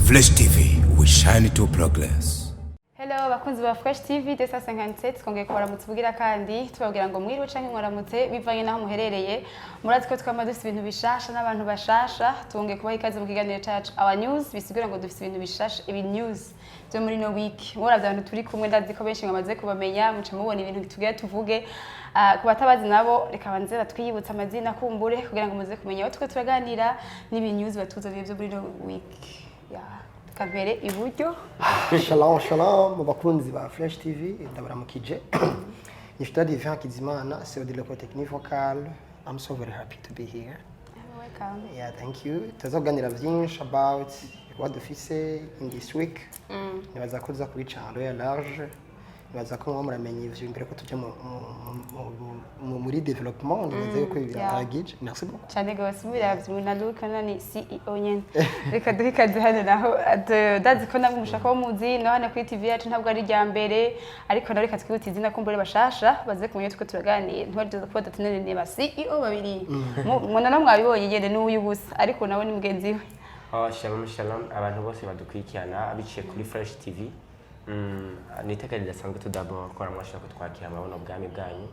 Fresh TV, we shine to progress. Hello bakunzi ba Fresh TV 257 twongeye kubaramutse bugira kandi tubabwira ngo mwiriwe canke mwaramutse bivanye naho muherereye murazi ko twama dufite ibintu bishasha n'abantu bashasha twongeye kubaha ikaze mu kiganiro cyacu our news bisigura ngo dufite ibintu bishasha ibi news byo muri no week muravye abantu turi kumwe ndazi ko benshi mwamaze kubamenya muce mubona ibintu tugiye tuvuge ku batabazi nabo reka banze batwiyibutsa amazina kumbure kugira ngo muze kumenya aho twe turaganira n'ibi news batuzaniye byo muri no week Kabere iburyo Shalom bakunzi ba Fresh TV ndabaramukije Nifita Divin Kizimana c'est le directeur technique vocal. I'm so very happy to be here. Welcome. Yeah, thank you. Tuzaganira byinshi about what dufise in this week. Nibaza ko tuza kuri channel ya large. Nibaza ko muramenye ivyo imbere ko tujya muri development nibaza yuko birahagije. Merci beaucoup. Cyane gose mubiravye munadukana ni CEO nyene. Reka duhikaze hano naho ndazi ko namwe mushaka wo muzi no hano kuri TV yacu ntabwo ari rya mbere ariko nawe reka twihute izina kumbure bashasha baze kumenya tuko turaganira ntwarizo ko datunene ba CEO babiri. Mwana namwe mwabibonye nyene n'uyu busa ariko nawe ni mugenzi we. Shalom abantu bose badukurikirana abiciye kuri Fresh TV. Niteka ridasanzwe tudabo kora mwashaka kutwakira mabona ubwami bwanyu.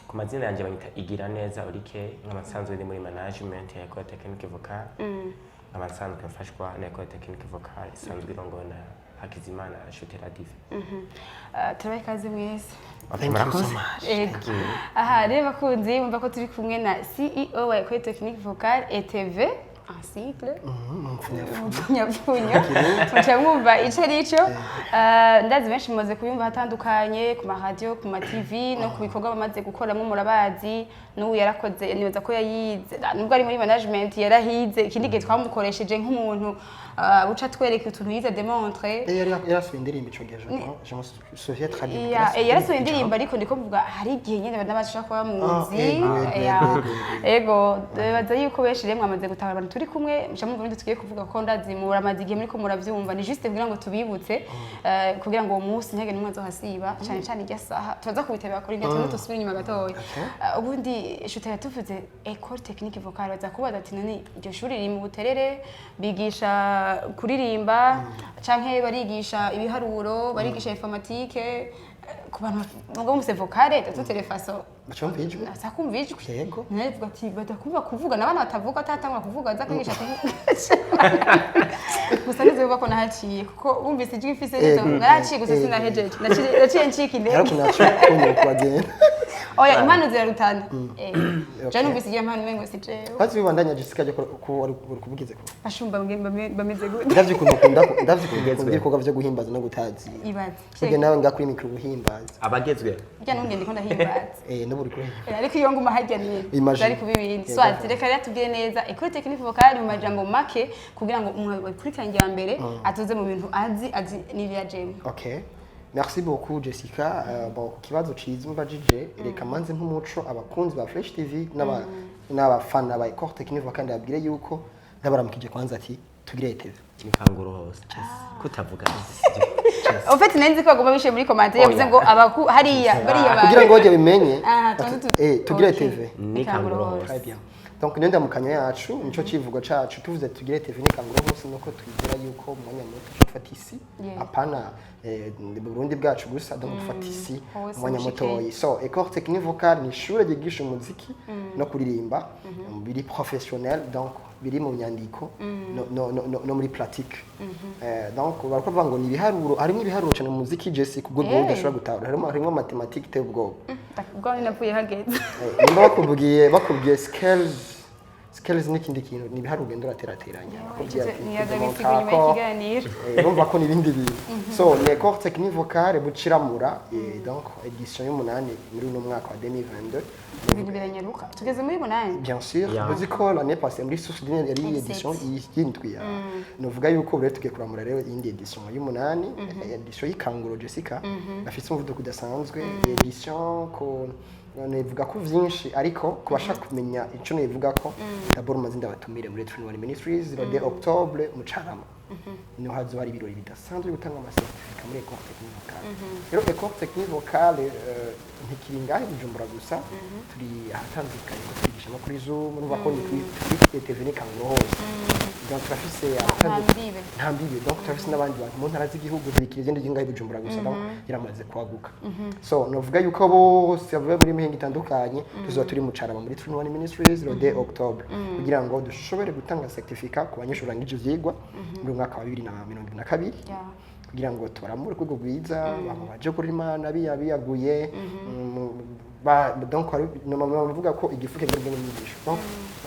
Ku mazina yanjye banyita igira neza Orike nk'abasanzwe ndi muri management ya Ecole Technique Vocal. Abasanzwe mfashwa na Ecole Technique Vocal isanzwe irongona Hakizimana Shutera Dive. Turabaye kaze mwese. Murakoze. Aha rero bakunzi mumva ko turi kumwe na CEO wa Ecole Technique Vocal ETV. Asiple. Nyapfunya. Mucamwumva ico arico. Ndazi benshi mumaze kuyumva hatandukanye ku ma radio, ku ma TV no ku bikorwa bamaze gukoramo murabazi. N'ubu yarakoze nibaza ko yayize. Nubwo ari muri management yarahize ikindi gihe twamukoresheje nk'umuntu buca twereka utuntu yize démontrer. Yarasuye indirimbo ico gihe je me souviens très bien. Yarasuye indirimbo ariko ndiko kuvuga hari igihe nyene n'abashaka kuba muzi. Ego baza yuko benshi remwe amaze gutahara turi kumwe mshamumva ibindi tugiye kuvuga ko ndazi muramaze igihe muri ko muravyumva ni juste kugira ngo tubibutse kugira ngo uwo munsi ntege nimwe azohasiba cyane cyane irya saha tuza kubitebera kuri ibyo tuntu tusubira inyuma gatoya ubundi shutera tuvuze Ecole Technique Vocal baza kubaza ati nani iryo shuri riri mu Buterere bigisha kuririmba canke barigisha ibiharuro barigisha informatique ku bantu ngo muse vocale tutere faso Bachumva ijwi. Nasa kumva ijwi. Yego. Navuga ati batakumva kuvuga nabana batavuga atatangwa kuvuga aza kwigisha kuvuga. Gusa nizo bako nahaciye kuko bumvise ijwi ifise neza naraciye gusa sinahejeje. Naciye ncika inde. Ariko naciye kunye kwagenda. Oya impano zirarutana. Je numvise igihe impano mengo si jewe. Hati bibandanya Jessica je ko ari kubugize ko. Bashumba bameze gute. Ndavyikunda ibikorwa vyo guhimbaza no gutazi. Ibaze. Kuge nawe ngakuri mikro guhimbaza. Abagezwe. Burya nunge ndiko ndahimbaza. N'uburi kuri. Ariko iyo nguma hajya ni. Ari kubibindi. Swati reka rero tubwire neza Ecole Technique Vocal mu majambo make kugira ngo umuntu wakurikiranye ya mbere atuze mu bintu azi n'ibya jeme. Okay. Merci beaucoup Jessica. Bon kibazo ciza mbajije reka manze nk'umuco abakunzi ba Fresh TV n'abafana ba Ecole Technique Vocal ndabwire yuko ndabaramukije kwanza ati tugire ETV. Kimikanguro hose. Kutavuga. En fait nenzi ko bagomba bishe muri commentaire yavuze ngo abaku hariya bariya ba kugira ngo oje bimenye tugire ETV. Ni kanguro hose. Très bien. Donc nenda mu kanyo yacu nico civugo cacu tuvuze tugire ETV ni kanguro hose nuko twigira yuko umwanya muto dufata isi apana Burundi bwacu gusa donc dufata isi umwanya muto. So Ecole Technique Vocal ni ishure ryigisha umuziki no kuririmba biri professionnel donc biri mu nyandiko no muri pratique. Donc barakuvuga ngo ni ibiharuro harimo ibiharuro cyane mu muziki Jesse kubwo bwo udashobora gutahura harimo mathematique te ubwo ubwo navuye hageze nimba bakubwiye scales n'ikindi kintu ni ibiharuro ugenda uraterateranya urumva ko n'ibindi bintu. So ni Ecole Technique Vocal buciramura donc edition y'umunani muri uno mwaka wa 2022 ibintu biranyaruka tugeze muri munani. Bien sûr uzi ko l'année passée muri source d'une edition y'indwi ya novuga yuko rero tugiye kuramura rero indi edition y'umunani edition y'ikanguro Jessica bafite umuvuduko udasanzwe edition ko nevuga ko vyinshi ariko kubashaka kumenya ico nevuga ko d'abord mazinda batumire muri 21 Ministries le 2 octobre mu Carama niho hazoba hari ibirori bidasanzwe gutanga amasertifika muri Ecole Technique Vocale rero Ecole Technique Vocale ntikiri ngahe Bujumbura gusa turi ahatandukanye ko twigisha no kuri Zoom n'uba ko ni TV ni kanguro hose donc turafise ntambibe donc turafise n'abandi bantu mu ntara z'igihugu zirikira izindi gingahe Bujumbura gusa donc yaramaze kwaguka so novuga yuko bose bavuye muri mihinga itandukanye tuzoba turi mu Carama muri Trinity One Ministries le 2 October kugira ngo dushobore gutanga certificat ku banyeshuri bangije ivyigwa muri mwaka wa 2022 kugira ngo tubaramure kwigo gwiza baje kuri Imana biyaguye donc bavuga ko igifuke ngirwe n'inyigisho donc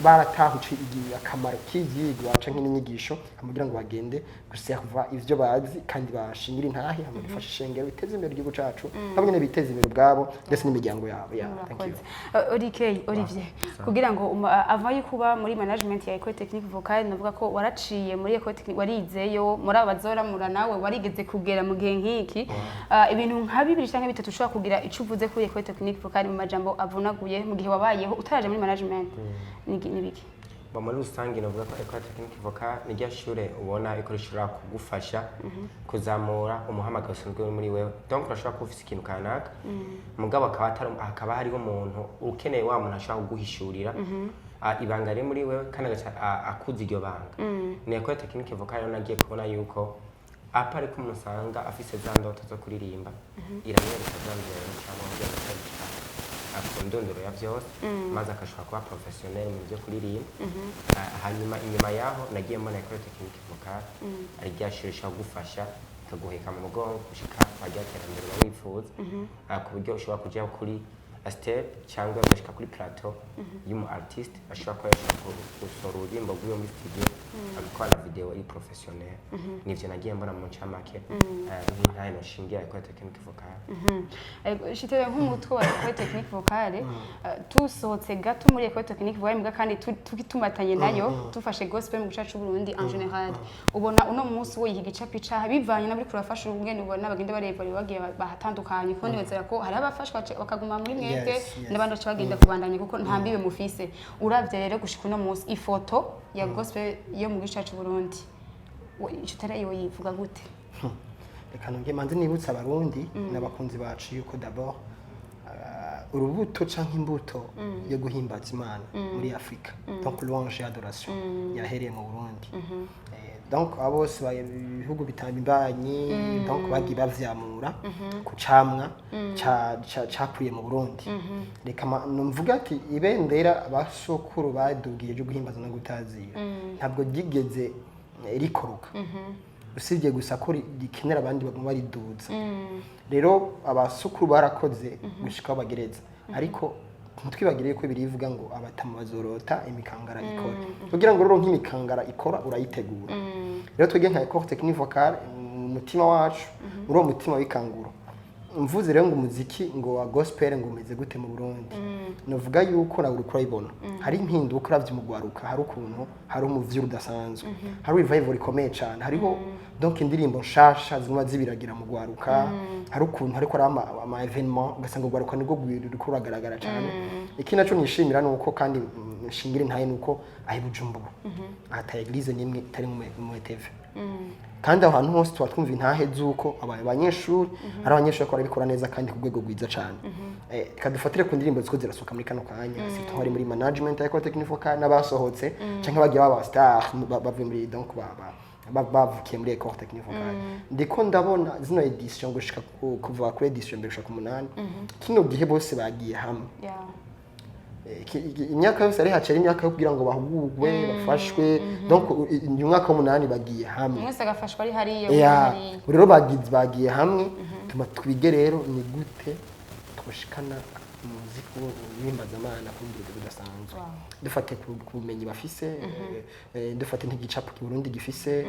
baratahuci igiye akamaro k'ivyigwa canke n'inyigisho kugira ngo bagende guserva ivyo bazi kandi bashingira intahe hamwe bifasha ishengero biteze imbere igihugu cacu hamwe n'ibiteze imbere ubwabo ndetse n'imiryango yabo thank you Olivier kugira ngo avaye kuba muri management ya Ecole Technique Vocale navuga ko waraciye muri Ecole Technique warizeyo muri abazoramura nawe warigeze kugera mu gihe nk'iki ibintu nka 2 canke 3 ushobora kugira ico uvuze kuri Ecole Technique Vocale mu majambo avunaguye mu gihe wabayeho utaraje muri management nibiki muri rusange navuga ko Ecole Technique Vocale ni rya shure ubona ikoreshura kugufasha kuzamura umuhamagaro usanzwe muri wewe donc urashobora kuba ufise ikintu kanaka mugabo akaba hariho umuntu ukeneye wa muntu ashaka kuguhishurira ibanga riri muri wewe kandi akuzi iryo banga ni Ecole Technique Vocale nagiye kubona yuko apari ko umusanga afise za ndoto zo kuririmba iramwereka za ndoto cyangwa ngo akundunduro ya byose maze akashobora kuba professionnel mu byo kuririmba hanyuma inyuma yaho nagiye mbona Ecole Technique Vocale ari ryashirisha gufasha kaguheka mu mugongo gushika kwajya terambere wifuza ku buryo ushobora kujya kuri step cyangwa gushika kuri plateau y'umu artist ashobora gusora urimbo rw'uyo muri studio akora video iri professionnel nivyo nagiye mbona mu ncamake n'intare noshingira Ecole Technique Vocale shitewe nk'umutwe wa Ecole Technique Vocale tusohotse gato muri Ecole Technique Vocale mbwa kandi tukitumatanye nayo tufashe gospel mu gicacu Burundi en general ubona uno munsi wo yiga icapi caha bivanye na buri kurafasha ubwenge ubona bagende bareva bagiye bahatandukanye kuko nibezera ko hari abafashwa bakaguma muri mwebwe n'abandi bagenda kubandanya kuko ntambiwe mufise uravye rero gushika uno munsi ifoto ya gospel yo mu gicacu Burundi ico tarayo yivuga gute reka nonge manze nibutsa abarundi n'abakunzi bacu yuko d'abord urubuto canke imbuto yo guhimbaza Imana muri Afrika donc louange et adoration yahereye mu Burundi donc abose ibihugu bitandukanye donc bagiye bavyamura ku camwa cakuye mu Burundi reka numvuga ati ibendera abasokuru badugiye cyo guhimbaza no gutazira ntabwo gigeze rikoroka usibye gusa ko rikenera abandi baguma bariduza rero abasukuru barakoze gushika bagereza ariko ntitwibagire ko birivuga ngo abatama bazorota imikangara ikora kugira ngo rero nk'imikangara ikora urayitegura rero twege nka Ecole Technique Vocale umutima wacu uri umutima w'ikanguro mvuze rero ngo umuziki ngo wa gospel ngo umeze gute mu Burundi novuga yuko nawe uri kurayibona hari impinduka uravye mu gwaruka hari ukuntu hari umuvyi udasanzwe hari revival ikomeye cyane hariho donc indirimbo nshasha zimwe zibiragira mu gwaruka hari ukuntu ariko ari ama evenement ugasanga gwaruka nibwo ruragaragara cyane iki naco nishimira nuko kandi nshingire ntaye nuko ahi Bujumbura ata eglise nimwe itari mu TV kandi aho hantu hose twumva intahe zuko abanyeshuri ari abanyeshuri ko barabikora neza kandi ku rwego rwiza cyane kadufatire ku ndirimbo ziko zirasoka muri kano kanya sito hari muri management ya Ecole Technique Vocale n'abasohotse canke bagiye baba star bavuye muri donc bavukiye muri Ecole Technique Vocale ndiko ndabona zino edition gushika kuva kuri edition mbere gushika ku 8 kino gihe bose bagiye hamwe imyaka yose ari hacera imyaka yo kugira ngo bahugurwe bafashwe donc umwaka w'8 bagiye hamwe mwese agafashwa ari hariya rero bagiye hamwe tuma twige rero ni gute twoshikana umuziki w'imbazamana kumbira bidasanzwe dufate ku bumenyi bafise dufate nk'igicapo ki Burundi gifise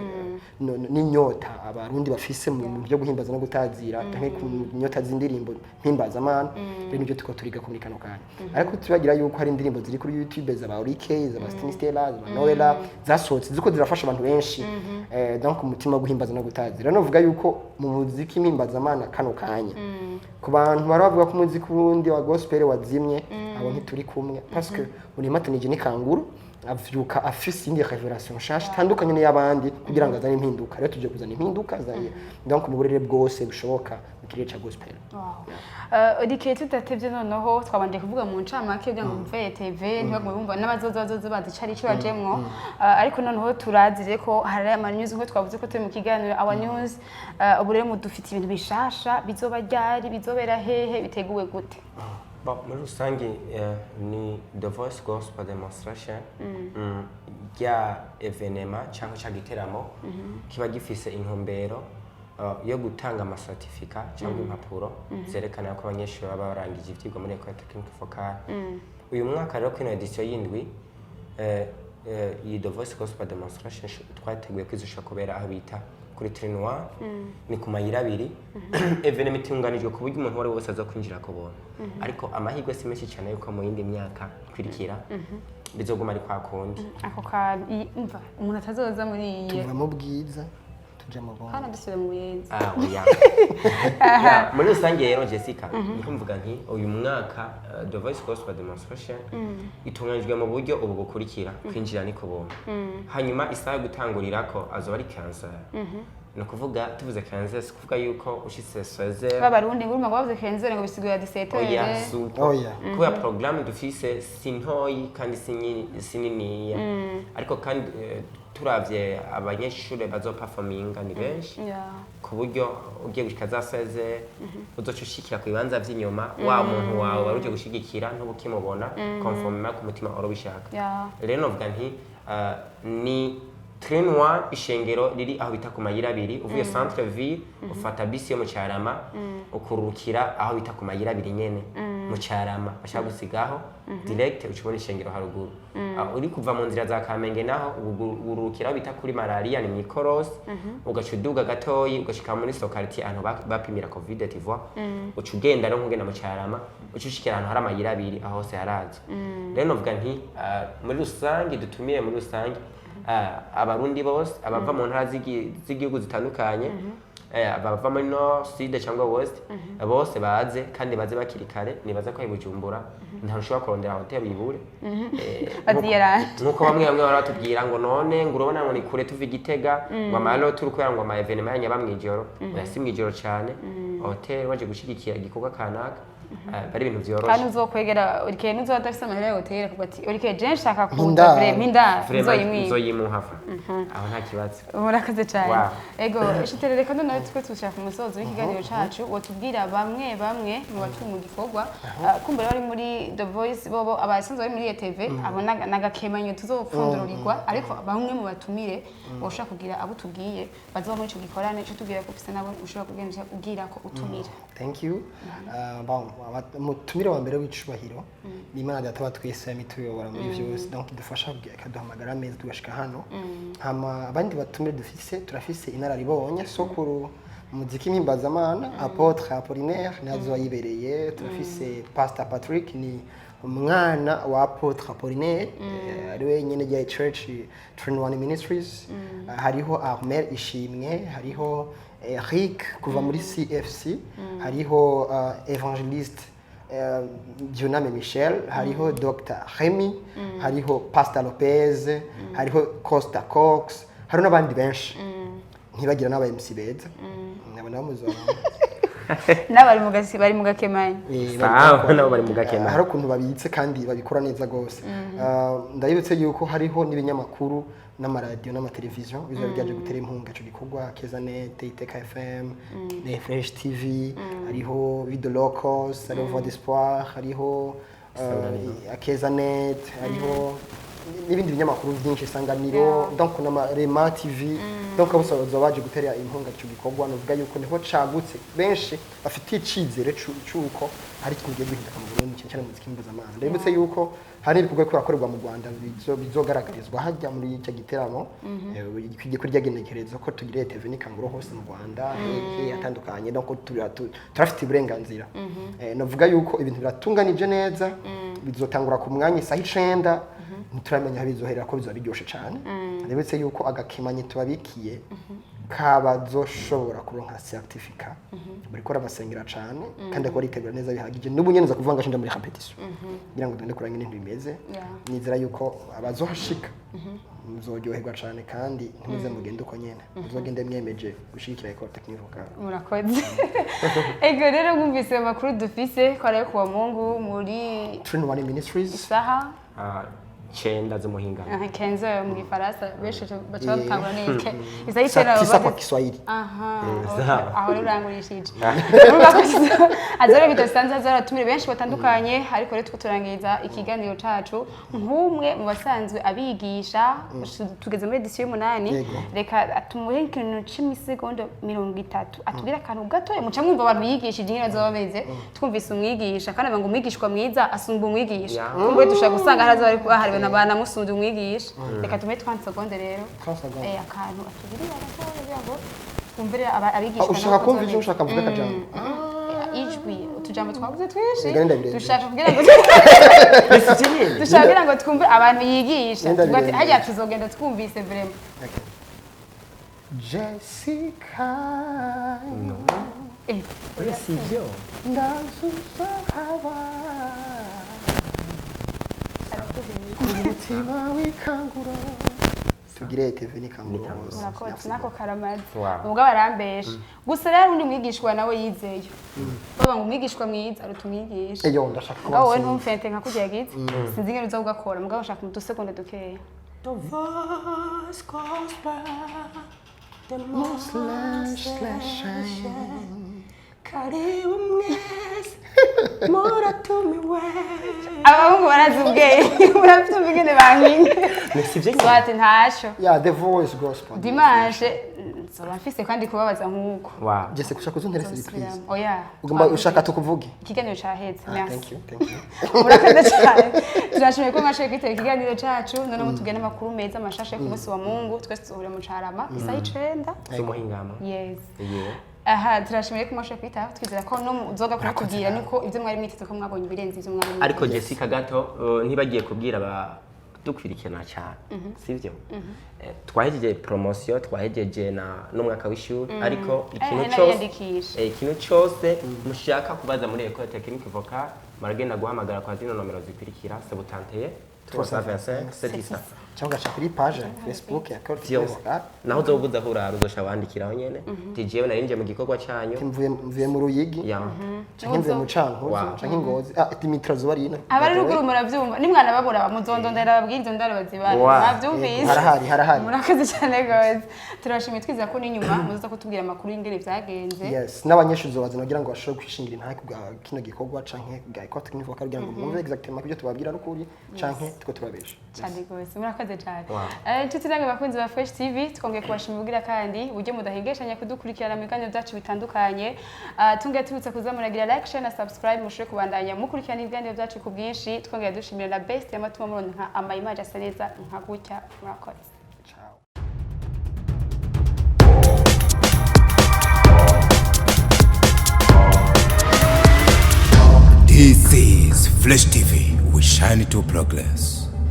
n'inyota abarundi bafise mu byo guhimbaza no gutazira canke ku nyota z'indirimbo mpimbazamana rero nibyo tuko turiga muri kano kanya ariko tubagira yuko hari indirimbo ziri kuri YouTube za Baurike za Stella za Noela zasohotse ziko zirafasha abantu benshi donc umutima guhimbaza no gutazira novuga yuko mu muziki mpimbazamana kano kanya ku bantu baravuga ko umuziki Burundi wa gospel wazimye abo ntituri kumwe parce que uri matanije ni kanguru avyuka afise indi revelation nshasha itandukanye n'iy'abandi kugira ngo azane impinduka rero tuje kuzana impinduka donc mu burere bwose bushoboka mu kirere ca gospel. Dikeye tudatevye noneho twabanje kuvuga mu ncamake kugira ngo mve TV ntibagwe bumva n'abazoza bazi cari cyo bajemwo ariko noneho turazire ko hari ama news nko twavuze ko turi mu kiganiro our news ubu rero mudufite ibintu bishasha bizoba ryari bizobera hehe biteguwe gute? Bon, muri rusange ni The Voice Gospel Demonstration rya evenema cyangwa cya giteramo kiba gifise intumbero yo gutanga amasertifika cyangwa impapuro zerekana ko abanyeshuri baba barangije ivyigwa muri Ecole Technique Focale. Uyu mwaka rero kino edition y'indwi iyi The Voice Gospel Demonstration twateguye kwizusha kubera aho bita kuri Trinoir ni ku mayira abiri evenema itunganijwe ku buryo umuntu wari wese aza kwinjira kubona ariko amahirwe si menshi cyane yuko mu yindi myaka kwirikira bizoguma ari kwa kundi ako ka umva umuntu atazoza muri iyi tuva mu bwiza tuje mu bongo hano dusubira mu buyenzi muri rusange rero Jessica niko mvuga nti uyu mwaka The Voice Gospel Demonstration itunganijwe mu buryo ubu bukurikira kwinjira ni kubona hanyuma isaha gutangurira ko azoba ari cancer no kuvuga tuvuze cancer kuvuga yuko ushitse 16 babarundi nguruma ngo bavuze cancer ngo bisigura 17 oya kuba programme dufise sintoyi kandi sininiya ariko kandi turavye abanyeshuri bazoperforminga ni benshi ku buryo ugiye gushika za 16 uzoca ushikira ku bibanza vy'inyuma wa muntu wawe waruje gushigikira ntubukimubona conformément ku mutima urobishaka rero novuga nti ni Trinoir ishengero riri aho bita ku mayira abiri uvuye centre ville ufata bisi yo mu Carama ukurukira aho bita ku mayira abiri nyene mu Carama bashaka gusigaho direct ucubona ishengero haruguru uri kuva mu nzira za Kamenge naho urukira aho bita kuri malaria ni Mikoros ugacuduga gatoyi ugashika muri Sokarti ahantu bapimira covid tivwa ucugenda no nkugenda mu Carama ucushikira ahantu hari amayira abiri aho hose haraza rero novuga nti muri rusange dutumiye muri rusange abarundi bose abava mu ntara z'igihugu zitandukanye abava muri Nord Sud cyangwa West bose baze kandi baze bakiri kare nibaza ko Bujumbura nta rushobora kurondera hotel bibure nkuko bamwe baratubwira ngo none ngo urabona ngo ni kure tuva Gitega ngo amalo turi kwera ngo ama evenement yanya bamwijoro yasi mwijoro cyane hotel waje gushigikira igikorwa kanaka bari ibintu byoroshe kandi uzokwegera urike nuzo adafise amahera yo hotel kuko ati urike je nshaka kuza mpinda nzoyimuhafa aho nta kibazo murakaze cyane ego ishitire reka none twe tushaka umusozo w'ikiganiro cacu wotubwira bamwe mu batu mu gikorwa kumbe bari muri The Voice bobo abasanzwe bari muri TV abona nagakemanyo tuzopfundururirwa ariko bamwe mu batumire boshaka kugira abo tubwiye bazoba muri ico gikorane cyo tubwira ko ufise nabo ushobora kugenza kugira ko utumira. Thank you. Mutumire wa mbere w'icubahiro ni Imana Data twese yamituyobora muri byose donc idufasha kaduhamagara meza tugashika hano hama abandi batumire dufise turafise inararibonye sokuru muziki mpimbaza Apotre Apollinaire nazo yibereye turafise Pastor Patrick ni umwana wa Apotre Apollinaire ariwe nyene ya church Trinoir Ministries hariho Armel Ishimwe hariho Eric kuva muri CFC hariho evangeliste Dioname Michel hariho Dr Remy hariho Pastor Lopez hariho Costa Cox hariho n'abandi benshi ntibagira n'aba MC beza nabona muzora n'abari mu gakemanyi nabo bari mu gakemanyi hari ukuntu babitse kandi babikora neza gose ndayibutse yuko hariho n'ibinyamakuru n'amaradiyo n'amateleviziyo bizo byaje gutera impunga ico gikorwa Kezanet Iteka FM na Fresh TV hariho Video Locals hariho Voix d'Espoir hariho Kezanet hariho n'ibindi binyamakuru byinshi Isanganiro donc na Rema TV donc abo baje gutera impunga ico gikorwa novuga yuko niho cagutse benshi bafite icizere cyuko hari ikintu giye guhinduka mu Burundi cyane muziki mpuzamahanga ndabutse yuko hari ibikorwa birakorerwa mu Rwanda bizogaragarizwa hajya muri icyo giteramo kwiye kurya genekerezo ko tugire TV n'ikanguro hose mu Rwanda atandukanye donc turafite uburenganzira novuga yuko ibintu biratunganije neza bizotangura ku mwanya isaha 9 ntituramenya bizoherera ko bizoba biryoshe cyane ndabutse yuko agakemanyi tubabikiye kabazoshobora kuronka certificat bariko rabasengera cyane kandi ko ritegura neza bihagije n'ubunyeneza kuvuga ngo shinda muri competition kugira ngo dende kuranga ibintu bimeze nizera yuko abazohashika muzoryoherwa cyane kandi ntimuze mugende uko nyene muzogende mwemeje gushikira Ecole Technique Vocale. Murakoze. Ego rero mwumvise amakuru dufise ko ari kuwa Mungu muri Train One Ministries isaha chenda z'umuhinga kenzo mu gifaransa beshe bacha batangura neza isaha tisa itera kwa Kiswahili aho rurangurishije azora bitasanze azaratumire benshi batandukanye ariko rero turangiza ikiganiro cacu nk'umwe mu basanzwe abigisha tugeze muri edition y'umunani reka atumuhe ikintu c'imisegonda 30 atubwira akantu gato muca mwumva abantu yigishije nyine bazaba bameze twumvise umwigisha kandi ngo umwigishwa mwiza asumba umwigisha kumbe dushaka gusanga haraza bari bahari n'abana musundi umwigisha reka tume 30 secondes rero akantu atubwira kugira ngo twumvire abigisha ushaka kumva ivyo ushaka mvuga kajambo ijwi utujambo twavuze twinshi dushaka dushaka kugira ngo twumve abantu yigisha tugati hajya tuzogenda twumvise vraiment Jessica no sivyo ndazusahaba umutima wikangura tugire TV ni kangura murakoze nako karamaze ubwo barambesha gusa rero undi mwigishwa nawe yizeye baba ngo umwigishwa mwiza arutumwigisha eyo ndashaka ngo wowe ntumfente nka kujya giti sinzi ngene uza ugakora mugabo ushaka mu dusekonde dukeya the voice goes by the most last karibu mwese muratumiwe abahungu barazi ubwenge murabyumva ingene bankinye sivyo swati ntasho the voice gospel dimanche nsoba mfise kandi kubabaza nk'uko Jesse kushaka uzuntere surprise oya ugomba ushaka tukuvuge ikiganiro caheze thank you murakoze cyane turashimye ko mwashoboye kwitera ikiganiro cacu none mutugene amakuru meza amashashe ku munsi wa Mungu twese tuzohurira mu Carama isaha 9 z'umuhingamo yes aha turashimye ko mwashoboye kwita twizera ko no uzoga kubatubwira niko ivyo mwari mwiteze ko mwabonye ibirenze ivyo mwari ariko Jessica gato ntibagiye kubwira dukwirikirana cyane sivyo twahejeje promotion twahejeje n'umwaka w'ishuri ariko ikintu cyose mushaka kubaza muri Ecole Technique Vocale maragenda guhamagara kwa zino nomero zikurikira 71 325 710 cyangwa kuri page Facebook ya Ecole Technique Vocale naho uzobuza hurara uzosha wandikiraho nyene TGW narinje mu gikorwa cyanyu mvuye mu Ruyigi cyangwa mvuye mu Cankuzo cyangwa Ngozi Dimitra zuba rino abari ruguru muravyumva nimwana babura muzondondera babwira izo ndaro bazibana bavyumvise harahari murakoze cyane gose turashimye twiza ko n'inyuma muzoza kutubwira amakuru y'ingene vyagenze yes n'abanyeshuri bazana kugira ngo bashobore kwishingira intahe kubwa kino gikorwa canke bwa Ecole Technique Vocale kugira ngo mwumve exactement ibyo tubabwira n'ukuri canke twe tubabesha cyane gose murakoze cyane inshuti nange bakunzi ba Fresh TV twongeye kubashimira kandi uburyo mudahengeshanya kudukurikirana mu biganiro byacu bitandukanye tunge tubutse kuzamuragira like share na subscribe mushobore kubandanya mukurikirana ibiganiro byacu ku bwinshi twongeye dushimira na best y'amatuma muronka nka amaimage asaneza nka gutya murakoze. This is Fresh TV. We shine to progress.